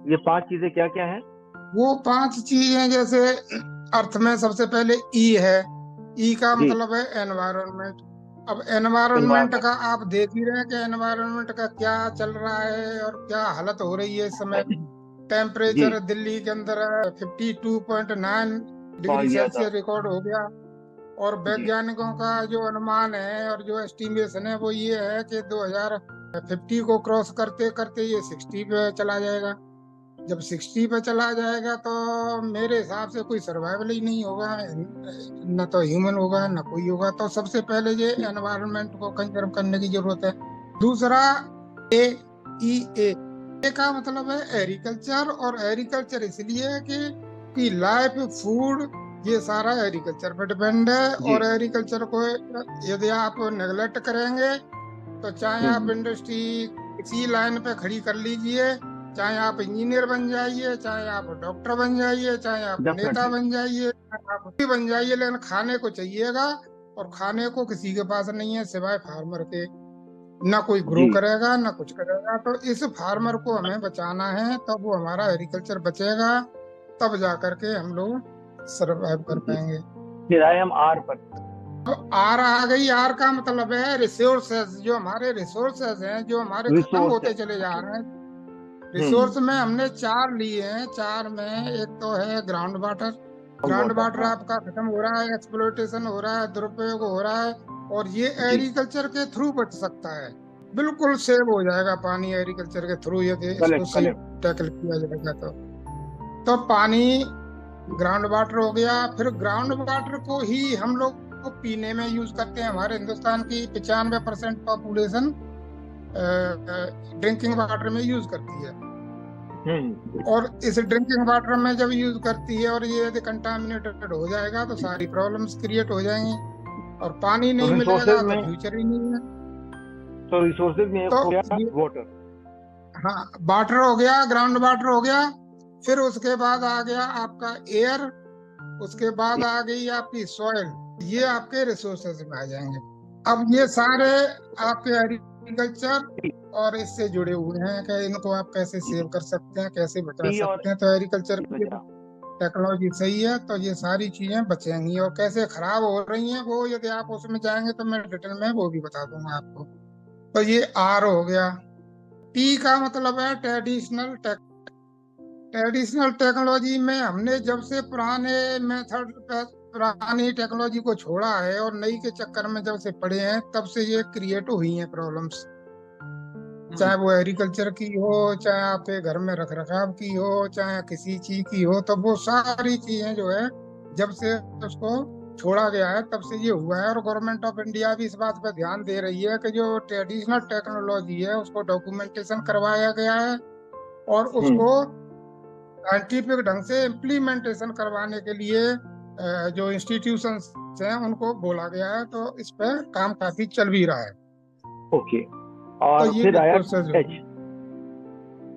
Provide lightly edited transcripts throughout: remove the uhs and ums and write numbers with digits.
ये 5 चीजें क्या क्या हैं? वो 5 चीजें जैसे अर्थ में सबसे पहले ई है। ई का जी। मतलब है एनवायरनमेंट। अब एनवायरनमेंट इन्वायरमेंट। का आप देख ही रहे हैं कि एनवायरनमेंट का क्या चल रहा है और क्या हालत हो रही है इस समय। जी। टेम्परेचर दिल्ली के अंदर 52.9 बहुत डिग्री ज्यादा। सेल्सियस रिकॉर्ड हो गया। और जी। वैज्ञानिकों का जो अनुमान है और जो एस्टिमेशन है वो ये है कि 2050 को क्रॉस करते करते ये 60 पे चला जाएगा। जब 60 पे चला जाएगा तो मेरे हिसाब से कोई सर्वाइवल ही नहीं होगा। न तो ह्यूमन होगा न कोई होगा। तो सबसे पहले ये एनवायरनमेंट को कंजर्व करने की जरूरत है। दूसरा ए ई ए का मतलब है एग्रीकल्चर। और एग्रीकल्चर इसलिए है कि लाइफ फूड ये सारा एग्रीकल्चर पर डिपेंड है। जी। और एग्रीकल्चर को यदि आप नेग्लेक्ट करेंगे तो चाहे आप हम्म। इंडस्ट्री इसी लाइन पे खड़ी कर लीजिए, चाहे आप इंजीनियर बन जाइए, चाहे आप डॉक्टर बन जाइए, चाहे आप नेता डेफिनेटली। बन जाइए, चाहे आप भी बन जाइए, लेकिन खाने को चाहिएगा। और खाने को किसी के पास नहीं है सिवाय फार्मर के। ना कोई ग्रो जी। करेगा ना कुछ करेगा। तो इस फार्मर को हमें बचाना है, तब वो हमारा एग्रीकल्चर बचेगा। तब जा करके हम लोग सरवाइव कर जी। पाएंगे। फिर आए हम आर पर। तो आर आ गई। आर का मतलब है रिसोर्सेज। जो हमारे रिसोर्सेज हैं जो हमारे खत्म रिसोर्स है। होते चले जा ओके। रहे हैं। हम्म। रिसोर्स में हमने 4 लिए हैं। 4 में एक तो है ground water. Ground water, water हाँ। आपका खत्म हो रहा है, एक्सप्लोइटेशन हो रहा है, दुरुपयोग हो रहा है। और ये जी। एग्रीकल्चर के थ्रू बच सकता है। बिल्कुल सेव हो जाएगा पानी एग्रीकल्चर के थ्रू यदि इसको कलेक्ट सही कलेक्ट। टैकल किया जाएगा तो पानी ग्राउंड वाटर हो गया। फिर ग्राउंड वाटर को ही हम लोग को पीने में यूज करते हैं। हमारे हिंदुस्तान की 95% पॉपुलेशन ड्रिंकिंग वाटर में यूज करती है। हम्म। और इस ड्रिंकिंग वाटर में जब यूज करती है और ये यदि कंटामिनेटेड हो जाएगा तो सारी प्रॉब्लम्स क्रिएट हो जाएंगी। और पानी तो नहीं रिसोर्सेज मिलेगा तो में फ्यूचर ही नहीं है। तो रिसोर्सेज में एक तो हो गया ये, वाटर। हाँ, वाटर हो गया, ग्राउंड वाटर हो गया। फिर उसके बाद आ गया आपका एयर। उसके बाद आ गई आपकी सॉइल। ये आपके रिसोर्सेज में आ जाएंगे। अब ये सारे आपके एग्रीकल्चर और इससे जुड़े हुए हैं कि इनको आप कैसे सेव कर सकते हैं, कैसे बचा टी और सकते हैं। तो एग्रीकल्चर ई की बचा। टेक्नोलॉजी सही है तो ये सारी चीजें बचेंगी। और कैसे खराब हो रही हैं वो यदि आप उसमें जाएंगे तो मैं डिटेल में वो भी बता दूंगा आपको। तो ये आर हो गया। टी का मतलब है ट्रेडिशनल। ट्रेडिशनल टेक्नोलॉजी में हमने जब से पुराने मेथड पुरानी टेक्नोलॉजी को छोड़ा है और नई के चक्कर में जब से पड़े हैं तब से ये क्रिएट हुई हैं प्रॉब्लम्स। चाहे वो एग्रीकल्चर की हो, चाहे आपके घर में रख रखाव की हो, चाहे किसी चीज की हो। तो वो सारी चीजें जो है जब से उसको छोड़ा गया है तब से ये हुआ है। और गवर्नमेंट ऑफ इंडिया भी इस बात पर ध्यान दे रही है कि जो ट्रेडिशनल टेक्नोलॉजी है उसको डॉक्यूमेंटेशन करवाया गया है। और हम्म। उसको साइंटिफिक ढंग से इम्प्लीमेंटेशन करवाने के लिए जो इंस्टीट्यूशंस हैं उनको बोला गया है। तो इस पर काम काफी चल भी रहा है। ओके। तो और ये फिर आया प्रोसेस एच। होगी।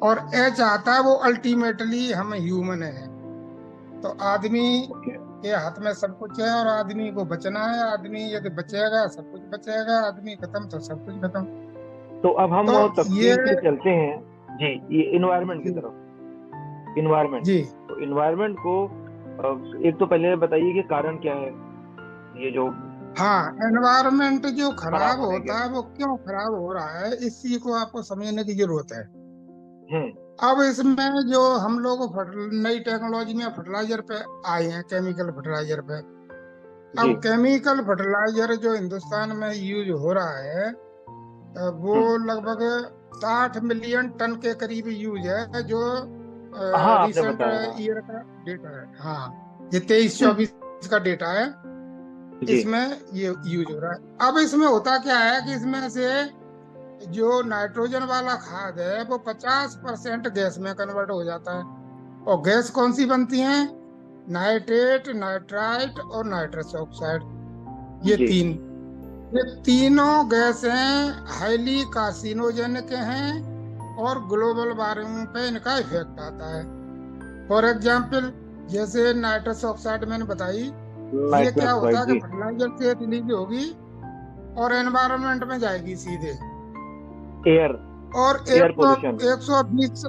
और एच आता है वो अल्टीमेटली हम ह्यूमन है। तो आदमी ओके। के हाथ में सब कुछ है और आदमी को बचना है। आदमी यदि बचेगा सब कुछ बचेगा, आदमी खत्म तो सब कुछ खत्म। तो अब हम तो ये तफसील से चलते हैं। जी। ये इन्वायरमेंट की जी, तरफ। इन्वायरमेंट। जी, तो इन्वायरमेंट को एक तो पहले बताइए कि कारण क्या है ये जो हाँ। एनवायरनमेंट जो खराब खराब होने के। होता है वो क्यों खराब हो रहा है इस चीज को आपको समझने की जरूरत है। हम्म। अब इसमें जो हम लोग नई टेक्नोलॉजी में फर्टिलाइजर पे आए हैं, केमिकल फर्टिलाइजर पे। जी। अब केमिकल फर्टिलाइजर जो हिंदुस्तान में यूज हो रहा है वो हम्म। लगभग 60 मिलियन टन के करीब यूज है। जो हाँ, आपने रिसेंट बताया, हाँ। ईयर का डेटा है। हाँ, ये 23-24 का डेटा है। जी। इसमें ये यूज हो रहा है। अब इसमें होता क्या है कि इसमें से जो नाइट्रोजन वाला खाद है वो 50% गैस में कन्वर्ट हो जाता है। और गैस कौन सी बनती है? नाइट्रेट, नाइट्राइट और नाइट्रस ऑक्साइड। ये जी। तीन, ये तीनों गैसें हाईली कार्सिनोजेनिक हैं। और ग्लोबल वार्मिंग पे इनका इफेक्ट आता है। फॉर एग्जाम्पल, जैसे नाइट्रस ऑक्साइड मैंने बताई। ये क्या नाइट्रस होता ऑक्साइड, है कि जी। फर्टिलाइजर से रिलीज होगी और एनवायरनमेंट में जाएगी सीधे। एयर। और एयर पोल्यूशन। 120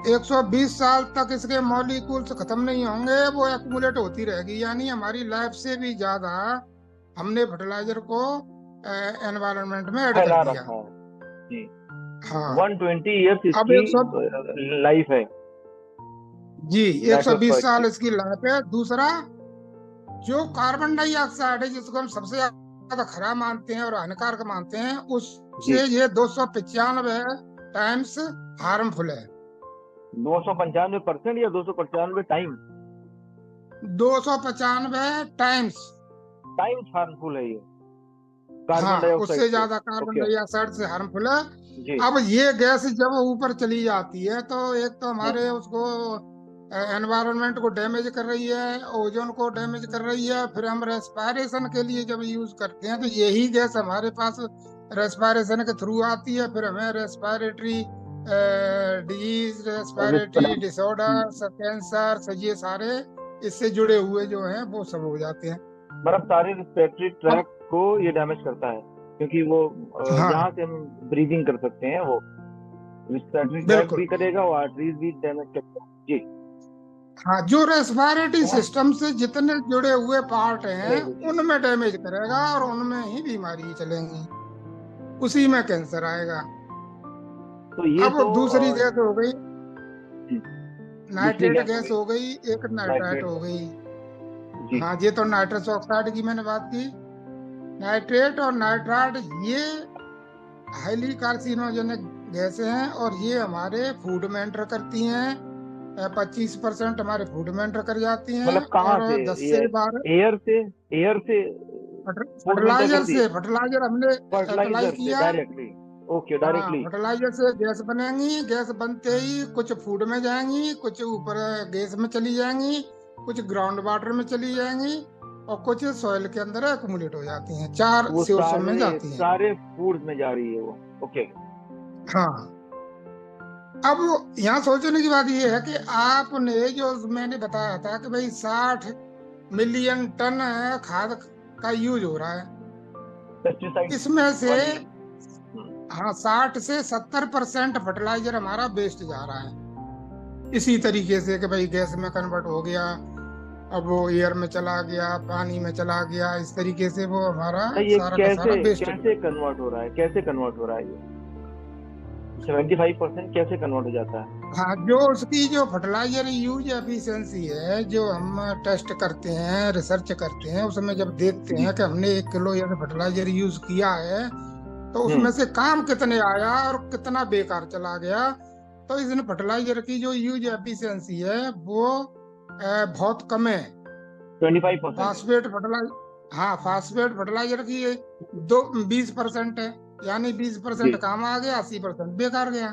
120 साल तक इसके मॉलिक्यूल्स खत्म नहीं होंगे, वो एक्यूमुलेट होती रहेगी, यानी हमारी लाइफ से भी ज्यादा हमने फर्टिलाइजर को एनवायरनमेंट में ऐड कर फैला दिया। रखा है जी। हाँ। 120 ईयर्स अब इसकी 100 लाइफ है, जी, लाइफ ऑफ 120 अर्थ साल की। इसकी लाइफ है। दूसरा, जो कार्बन डाइऑक्साइड है जिसको हम सबसे ज्यादा खराब मानते हैं और हानिकारक मानते हैं, जी। उससे ये 295 टाइम्स हार्मफुल है। 295% या 295 टाइम? 295 टाइम्स। टाइम्स हार्मफुल है ये कार्बन हाँ, डाइऑक्साइड उससे से। ज्यादा कार्बन ओके। डाइऑक्साइड से हार्मफुल है। जी। अब ये गैस जब ऊपर चली जाती है तो एक तो हम्म। हमारे उसको एनवायरनमेंट को डैमेज कर रही है, ओजोन को डैमेज कर रही है। फिर हम रेस्पायरेशन के लिए जब यूज करते हैं तो यही गैस हमारे पास रेस्पायरेशन के थ्रू आती है, फिर हमें respiratory disease, respiratory disorder, cancer, ये सारे इससे जुड़े हुए जो हैं वो सब हो जाते हैं। मतलब सारे रिस्पिरेटरी अब ट्रैक को ये डैमेज करता है, क्योंकि वो हाँ, जहाँ से हम ब्रीदिंग कर सकते हैं वो रिस्पिरेटरी ट्रैक बिल्कुल। भी करेगा और आर्टरीज भी डैमेज करता है जी। हाँ, जो रेस्पिरेटरी सिस्टम से जितने जुड़े हुए पार्ट हैं जी। उनमें डैमेज करेगा और उनमें ही बीमारी चलेंगी, उसी में कैंसर आएगा। तो ये अब तो दूसरी गैस हो गई, जी, दूसरी नाइट्रेट गैस हो गैस गई हो गई, एक नाइट्राइट नाइट्रेट हो गैस। गई। जी। हाँ, ये तो नाइट्रस ऑक्साइड की मैंने बात की। नाइट्रेट और नाइट्राइट ये हाईली कार्सिनोजेनिक गैसें हैं और ये हमारे फूड में एंटर करती हैं। 25% हमारे फूड में एंटर कर जाती हैं मतलब कहाँ और से? 10 ये से 12 एयर से फूड में एंटर फर्टिलाइजर करती है? से, फर्टिलाइजर हमने अप्लाई फर्टिलाइजर से किया। डायरेक्टली? ओके, हाँ, डायरेक्टली। फर्टिलाइजर से गैस बनेंगी, गैस बनते ही कुछ फूड में जाएंगी, कुछ ऊपर गैस में चली जाएंगी, कुछ ग्राउंड वाटर में चली जाएंगी और कुछ सॉइल के अंदर एक्युमुलेट हो जाती हैं। चार वो सोर्स में सारे जाती हैं। सारे फूड्स में जा रही है वो। ओके। हाँ। अब यहाँ सोचने की बात ये है कि आपने जो मैंने बताया था कि भाई 60 मिलियन टन खाद का यूज हो रहा है, पेस्टिसाइड इसमें से वाली। हाँ 60 से 70% फर्टिलाइजर हमारा वेस्ट जा रहा है। इसी तरीके से कि भाई गैस में कन्वर्ट हो गया, अब वो एयर में चला गया, पानी में चला गया, इस तरीके से वो हमारा तो ये सारा का सारा कैसे वेस्ट कैसे गया। कन्वर्ट हो रहा है? कैसे कन्वर्ट हो रहा है ये 75% कैसे कन्वर्ट हो जाता है? हाँ, जो उसकी जो फर्टिलाइजर यूज एफिशिएंसी है, जो हम टेस्ट करते हैं, रिसर्च करते हैं, उसमें जब देखते जी। हैं कि हमने 1 किलो यदि फर्टिलाइजर यूज किया है तो उसमें हम्म। से काम कितने आया और कितना बेकार चला गया, तो इस फर्टिलाइजर की जो यूज एफिशिएंसी है वो बहुत कम है। 25% है। फास्फेट फर्टिलाइजर, हाँ, फास्फेट फर्टिलाइजर की ये दो 20% है, यानी 20% जी। काम आ गया, 80% बेकार गया।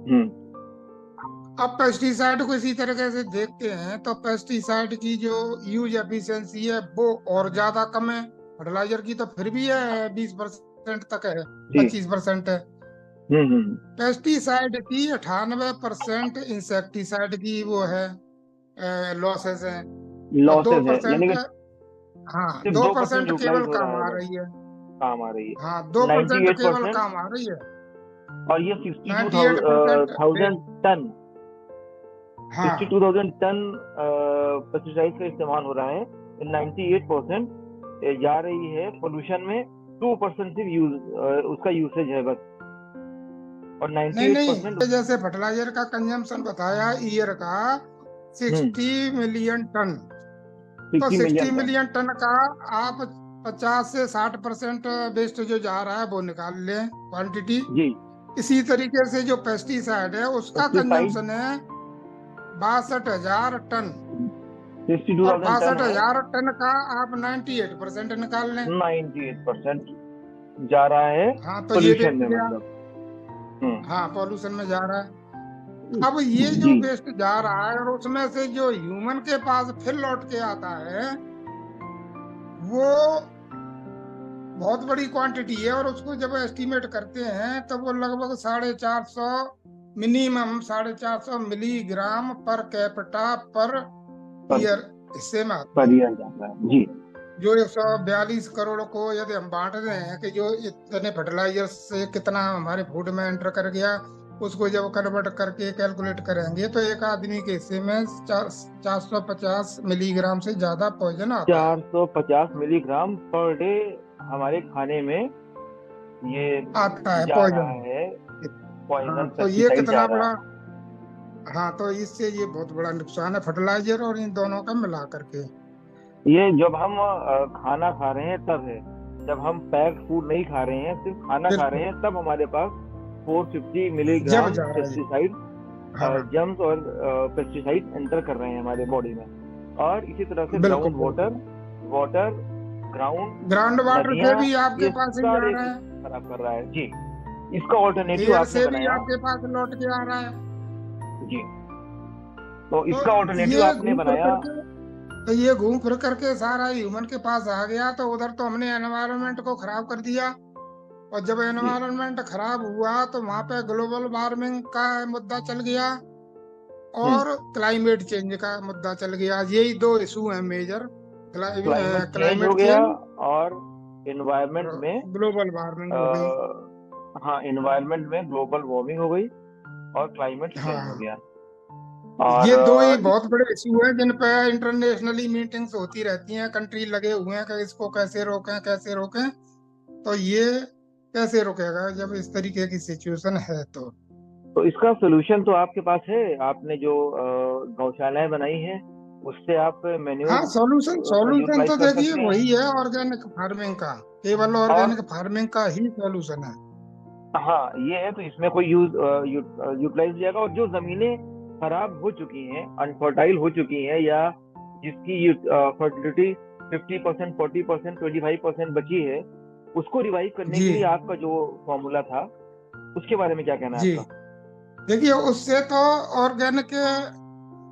हम्म। अब पेस्टिसाइड को इसी तरीके से देखते हैं तो पेस्टिसाइड की जो यूज एफिशिएंसी है वो और ज्यादा कम है। फर्टिलाइजर की तो फिर भी है 20% तक है, जी। 25% है। हम्म। पेस्टिसाइड की 98%, इंसेक्टिसाइड की वो है लॉसेस है, और दो लॉसेस है, यानी परसेंट कि हाँ सिर्फ दो 2% परसेंट यूटिलाइज केवल हो रहा काम है आ बस, रही है। काम आ रही हाँ, है। 2% केवल 98%। काम आ रही है। और ये 98% 62,000 टन हाँ 62,000 टन पेस्टिसाइड का इस्तेमाल हो रहा है। 98% जा रही है पोल्यूशन में। 2% सिर्फ उसका यूसेज है बस, और नहीं 98%। नहीं, जैसे फर्टिलाइजर का कंजम्पशन बताया ईयर का हम्म। 60 मिलियन टन, तो 60 sixty million ton million ton का आप 50 से 60% वेस्ट जो जा रहा है वो निकाल लें क्वांटिटी। जी। इसी तरीके से जो पेस्टिसाइड है उसका पेस्टिसाइड कंजम्पशन है 62,000 टन, और 62,000 टन बासठ है। हजार टन का आप 98% निकाल लें। 98% जा रहा है हाँ, तो ये पोल्यूशन वेस्ट में, गया। मतलब। हम्म। हाँ, पॉल्यूशन में जा रहा है। अब ये जो जी। वेस्ट जा रहा है और उसमें से जो ह्यूमन के पास फिर लौट के आता है वो बहुत बड़ी क्वांटिटी है, और उसको जब एस्टिमेट करते हैं तो वो लगभग 450, मिनिमम 450 मिलीग्राम पर कैपिटा पर पर ईयर हिस्से में आता पर है। ईयर जाता है जी। जो 142 करोड़ को यदि हम बांट रहे हैं कि जो इतने फर्टिलाइजर से कितना हमारे फूड में एंटर कर गया, उसको जब कन्वर्ट करके कैलकुलेट करेंगे तो एक आदमी के हिस्से में 450 मिलीग्राम से ज्यादा पॉइजन आता है। 450 मिलीग्राम पर डे हमारे खाने में ये आता है जा रहा पॉइजन। है, हाँ पॉइजन तो ये पेस्टिसाइड जा कितना रहा बड़ा, है। हाँ तो इससे ये बहुत बड़ा नुकसान है फर्टिलाइजर और इन दोनों का मिला करके। ये जब हम खाना खा रहे हैं तब है, जब हम पैक्ड फूड नहीं खा रहे हैं, सिर्फ खाना खा रहे बिल्कुल। हैं, तब हमारे पास 450 जब मिलीग्राम जा रहा है। पेस्टिसाइड, हाँ जर्म्स और पेस्टिसाइड एंटर कर रहे हैं हमारे बॉडी में। और इसी तरह से बिल्कुल ग्राउंड वाटर, बिल्कुल। वाटर, ग्राउंड, ग्राउंड वाटर नदियां, से भी आपके ये पास ही आ सारे रहा कुछ है। खराब कर रहा है जी। इसका ऑल्टरनेटिव एयर आपने से भी बनाया आपके पास लौट के आ रहा है। जी, तो तो इसका ऑल्टरनेटिव ये आपने घूम फिर बनाया। करके, तो ये घूम फिर करके सारा ह्यूमन के पास आ गया, तो उधर तो हमने एनवायरनमेंट को खराब कर दिया। और जब जी एनवायरनमेंट खराब हुआ तो वहां पे ग्लोबल वार्मिंग का मुद्दा चल गया हम्म, और क्लाइमेट चेंज का मुद्दा चल गया। यही दो इशू हैं मेजर, क्लाइमेट चेंज हो क्लाइमेट गया चेंज और और इन्वायरमेंट में ग्लोबल वार्मिंग हो गई। हाँ, इन्वायरमेंट में ग्लोबल वार्मिंग हो गई और क्लाइमेट चेंज हो हाँ गया। और ये दो ही बहुत बड़े इशू हैं जिन पे इंटरनेशनली मीटिंग्स होती रहती हैं, कंट्री लगे हुए हैं कि इसको कैसे रोकें कैसे रोकें। तो ये कैसे रुकेगा जब इस तरीके की सिचुएशन है तो। तो इसका सोल्यूशन तो आपके पास है, आपने जो गौशालाएं बनाई हैं उससे आप हाँ मेन्योर सॉल्यूशन का सॉल्यूशन यूटिलाइज तो कर देखिए सकते वही हैं। है, ऑर्गेनिक फार्मिंग का, केवल और ऑर्गेनिक फार्मिंग का ही सॉल्यूशन है। हाँ, ये है, तो इसमें कोई यूटिलाइज हो जाएगा। और जो जमीनें खराब हो चुकी हैं, अनफर्टाइल हो चुकी हैं, या जिसकी फर्टिलिटी 50%, 40%, 25% बची है, उसको रिवाइव करने जी के लिए आपका जो फॉर्मूला था, उसके बारे में क्या कहना है जी। आपका? देखिए उससे तो ऑर्गेनिक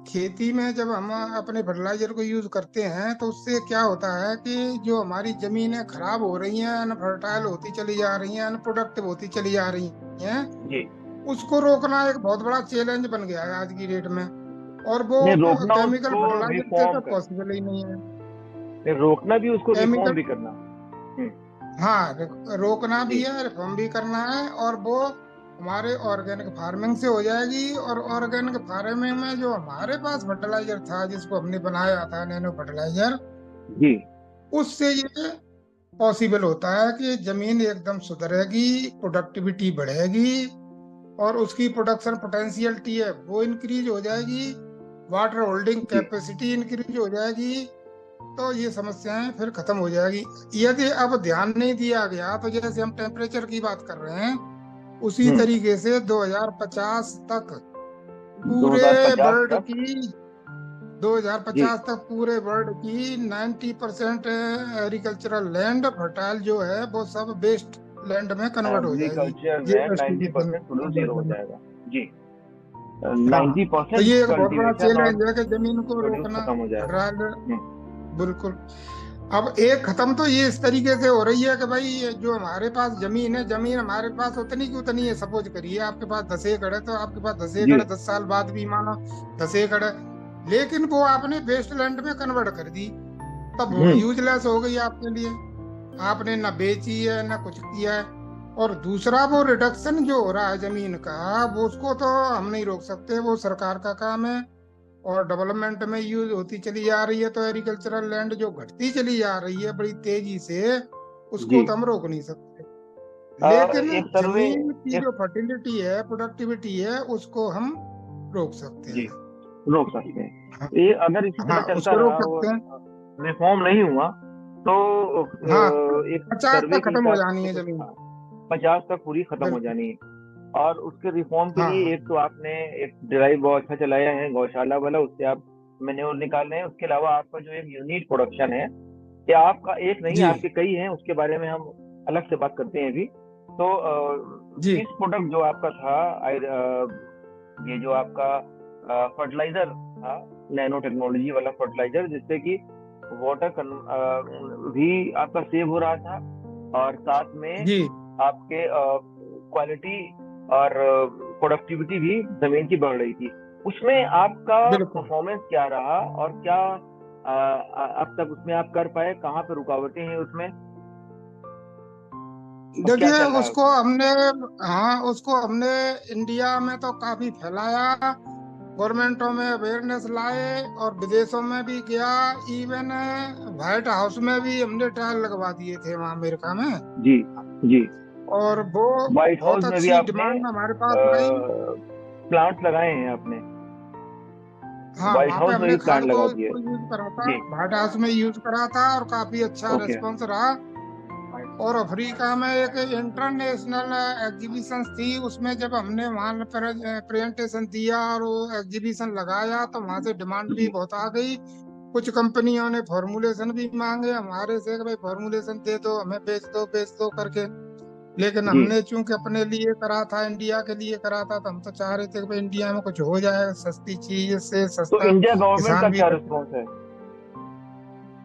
खेती में जब हम अपने फर्टिलाइजर को यूज करते हैं तो उससे क्या होता है कि जो हमारी जमीनें खराब हो रही हैं, अनफर्टाइल होती चली जा रही हैं, अनप्रोडक्टिव होती चली जा रही हैं, जी, उसको रोकना एक बहुत बड़ा चैलेंज बन गया है आज की डेट में। और वो नहीं रोकना केमिकल उसको, फर्टिलाइजर से रिफॉर्म तो करना, पॉसिबल ही नहीं है। नहीं रोकना भी उसको, रिफॉर्म केमिकल, भी करना। हाँ रोकना भी जी है, रिफॉर्म भी करना है, और वो हमारे ऑर्गेनिक फार्मिंग से हो जाएगी। और ऑर्गेनिक फार्मिंग में जो हमारे पास फर्टिलाइजर था जिसको हमने बनाया था नैनो फर्टिलाइजर, जी उससे ये पॉसिबल होता है कि जमीन एकदम सुधरेगी, प्रोडक्टिविटी बढ़ेगी, और उसकी प्रोडक्शन पोटेंशियलिटी है वो इंक्रीज हो जाएगी, वाटर होल्डिंग जी कैपेसिटी इंक्रीज हो जाएगी। तो ये समस्याएं फिर खत्म हो जाएगी। यदि अब ध्यान नहीं दिया गया तो जैसे हम टेम्परेचर की बात कर रहे हैं, उसी हम्म, तरीके से 2050 तक पूरे 2050 वर्ल्ड तक। की, जी, 2050 तक पूरे वर्ल्ड की 90% एग्रीकल्चरल लैंड फर्टाइल जो है वो सब वेस्ट लैंड में कन्वर्ट हो जाएगी। एग्रीकल्चर ये में एस्टिमेशन 90% प्रोड्यूस जीरो हो है। जाएगा जी। हाँ नाइन्टी तो परसेंट ये एक बहुत बड़ा कल्टीवेशन और चैलेंज है कि जमीन को प्रोड्यूस रोकना, खत्म हो जाएगा। फर्टाइल। हम्म, बिल्कुल। अब एक खत्म तो ये इस तरीके से हो रही है कि भाई ये जो हमारे पास जमीन है, जमीन हमारे पास उतनी की उतनी है। सपोज करिए आपके पास 10 एकड़ है तो आपके पास दस जी एकड़ 10 साल बाद भी मानो 10 एकड़ है, लेकिन वो आपने वेस्ट लैंड में कन्वर्ट कर दी, तब वो हम्म, यूजलेस हो गई आपके लिए। आपने ना बेची है ना कुछ किया है। और दूसरा वो रिडक्शन जो हो रहा है जमीन का, वो उसको तो हम नहीं रोक सकते, वो सरकार का काम है। और डेवलपमेंट में यूज होती चली जा रही है तो एग्रीकल्चरल लैंड जो घटती चली जा रही है बड़ी तेजी से, उसको जी। तो हम रोक नहीं सकते। लेकिन एक सर्वे, जमीन की एक जो फर्टिलिटी है, प्रोडक्टिविटी है, उसको हम रोक सकते जी हैं। रोक सकते हाँ हैं। ये अगर इसी तरह हाँ चलता उसको रोक रहा सकते और हैं। रिफॉर्म नहीं हुआ, तो हाँ एक 50 सर्वे तक के खत्म हो हिसाब जानी से है कुछ जमीन। 50 तक पूरी खत्म हो बिल्कुल। जानी है। और उसके रिफॉर्म के हाँ लिए हाँ एक तो आपने एक ड्राइव बहुत अच्छा चलाया है, गौशाला वाला, उससे आप मैन्योर निकाल रहे हैं। उसके अलावा आपका जो एक यूनिक प्रोडक्शन है, या आपका एक नहीं, जी आपके कई हैं, उसके बारे में हम अलग से बात करते हैं अभी। तो जी इस प्रोडक्ट जो आपका था, ये जो आपका फर्टिलाइजर था, नैनो टेक्नोलॉजी वाला फर्टिलाइजर, जिससे कि वाटर भी आपका सेव हो रहा था, और साथ में जी आपके क्वालिटी और प्रोडक्टिविटी भी जमीन की बढ़ रही थी। उसमें आपका बिल्कुल। परफॉर्मेंस क्या रहा, और क्या अब तक उसमें आप कर पाए, कहाँ पे रुकावटें हैं उसमें? अब क्या देखिए चल रहा है उसको उसमें? हमने, हाँ उसको हमने इंडिया में तो काफी फैलाया, गवर्नमेंटों में अवेयरनेस लाए और विदेशों में भी गया। इवन व्हाइट हाउस में भी हमने ट्रायल लगवा दिए थे वहाँ अमेरिका में। जी जी। और वो व्हाइट बहुत हाउस में भी अच्छी आपने डिमांड हमारे पास आई। प्लांट लगाए हैं आपने? हाँ व्हाइट वहाँ पे हाउस में हमने भी खाद प्लांट को लगा दिए? उसको यूज करा था, जी। व्हाइट हाउस में यूज करा था और काफी अच्छा ओके। रिस्पॉन्स रहा। और अफ्रीका में एक इंटरनेशनल एग्जीबिशन थी, उसमें जब हमने वहाँ पर प्रेजेंटेशन दिया और वो एग्जीबिशन लगाया तो वहाँ से डिमांड भी जी बहुत आ गई। कुछ कंपनियों ने फॉर्मुलेशन भी मांगे हमारे से कि भाई फॉर्मुलेशन दे दो हमें, बेच दो करके। लेकिन जी। हमने चूंकि अपने लिए करा था, इंडिया के लिए करा था, तो हम तो चाह रहे थे कि भाई इंडिया में कुछ हो जाए, सस्ती चीज से तो सस्ता इंडिया गवर्नमेंट का किसान भी क्या कर। रिस्पॉन्स है?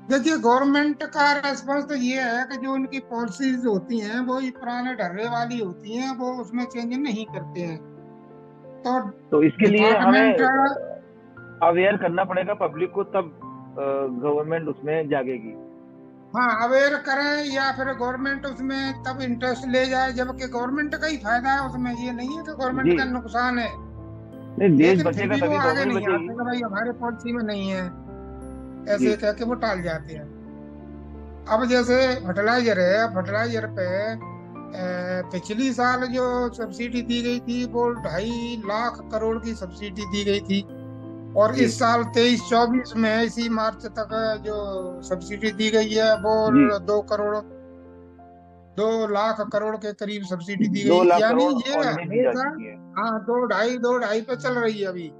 देखिए गवर्नमेंट का रेस्पॉन्स तो ये है कि जो उनकी पॉलिसीज होती हैं वो ही पुराने ढर्रे वाली होती हैं, वो उसमें चेंज नहीं करते हैं। तो तो इसके लिए डिपार्टमेंट, हमें अवेयर करना पड़ेगा पब्लिक को, तब गवर्नमेंट उसमें जागेगी। हाँ अवेयर करें या फिर गवर्नमेंट उसमें तब इंटरेस्ट ले जाए, जबकि गवर्नमेंट का ही फायदा है उसमें, ये नहीं है कि गवर्नमेंट जी। का नुकसान है। नहीं, देश लेकिन फिर बचेगा भी वो तभी आगे इकोनॉमी नहीं बचेगी। आते कि भाई हमारे पॉलिसी में नहीं है, जी ऐसे कह के वो टाल जाते हैं। अब जैसे फर्टिलाइजर है, फर्टिलाइजर पे पिछली साल जो सब्सिडी दी गई थी वो 2.5 लाख करोड़ की सब्सिडी दी गई थी। और जी इस साल 23-24 में इसी मार्च तक जो सब्सिडी दी गई है वो जी। 2 करोड़, 2 लाख करोड़ के करीब सब्सिडी दी दो गई, लाख यानी करोड़ ये ऑलरेडी दी जा हमेशा। चुकी है। हाँ दो ढाई पे चल रही है अभी।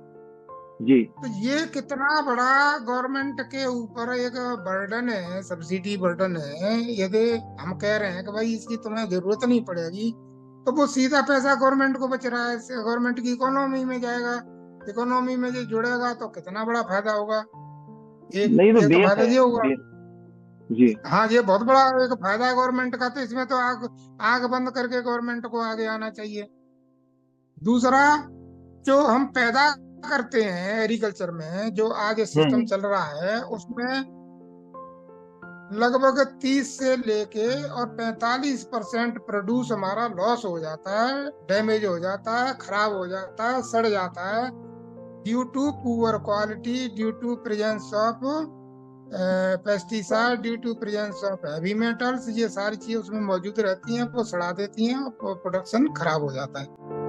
जी तो ये कितना बड़ा गवर्नमेंट के ऊपर एक बर्डन है, सब्सिडी बर्डन है। यदि हम कह रहे हैं कि भाई इसकी तुम्हें जरूरत नहीं पड़ेगी, तो वो सीधा पैसा गवर्नमेंट को बच रहा है, गवर्नमेंट की इकोनॉमी में जाएगा। इकोनॉमी में जो जुड़ेगा तो कितना बड़ा फायदा होगा। एक नहीं, तो एक तो बेस फायदा है। ये होगा। बेस। जी हाँ ये बहुत बड़ा एक फायदा है गवर्नमेंट का, तो इसमें तो आग आग बंद करके गवर्नमेंट को आगे आना चाहिए। दूसरा, जो हम पैदा करते हैं एग्रीकल्चर में, जो आज सिस्टम हम्म। चल रहा है उसमें लगभग 30 से लेके और 45% प्रोड्यूस हमारा लॉस हो जाता है, डैमेज हो जाता है, खराब हो जाता है, सड़ जाता है, due to poor quality, due to presence of pesticide, due to presence of heavy metals. ये सारी चीजें उसमें मौजूद रहती हैं, वो सड़ा देती हैं और प्रोडक्शन खराब हो जाता है।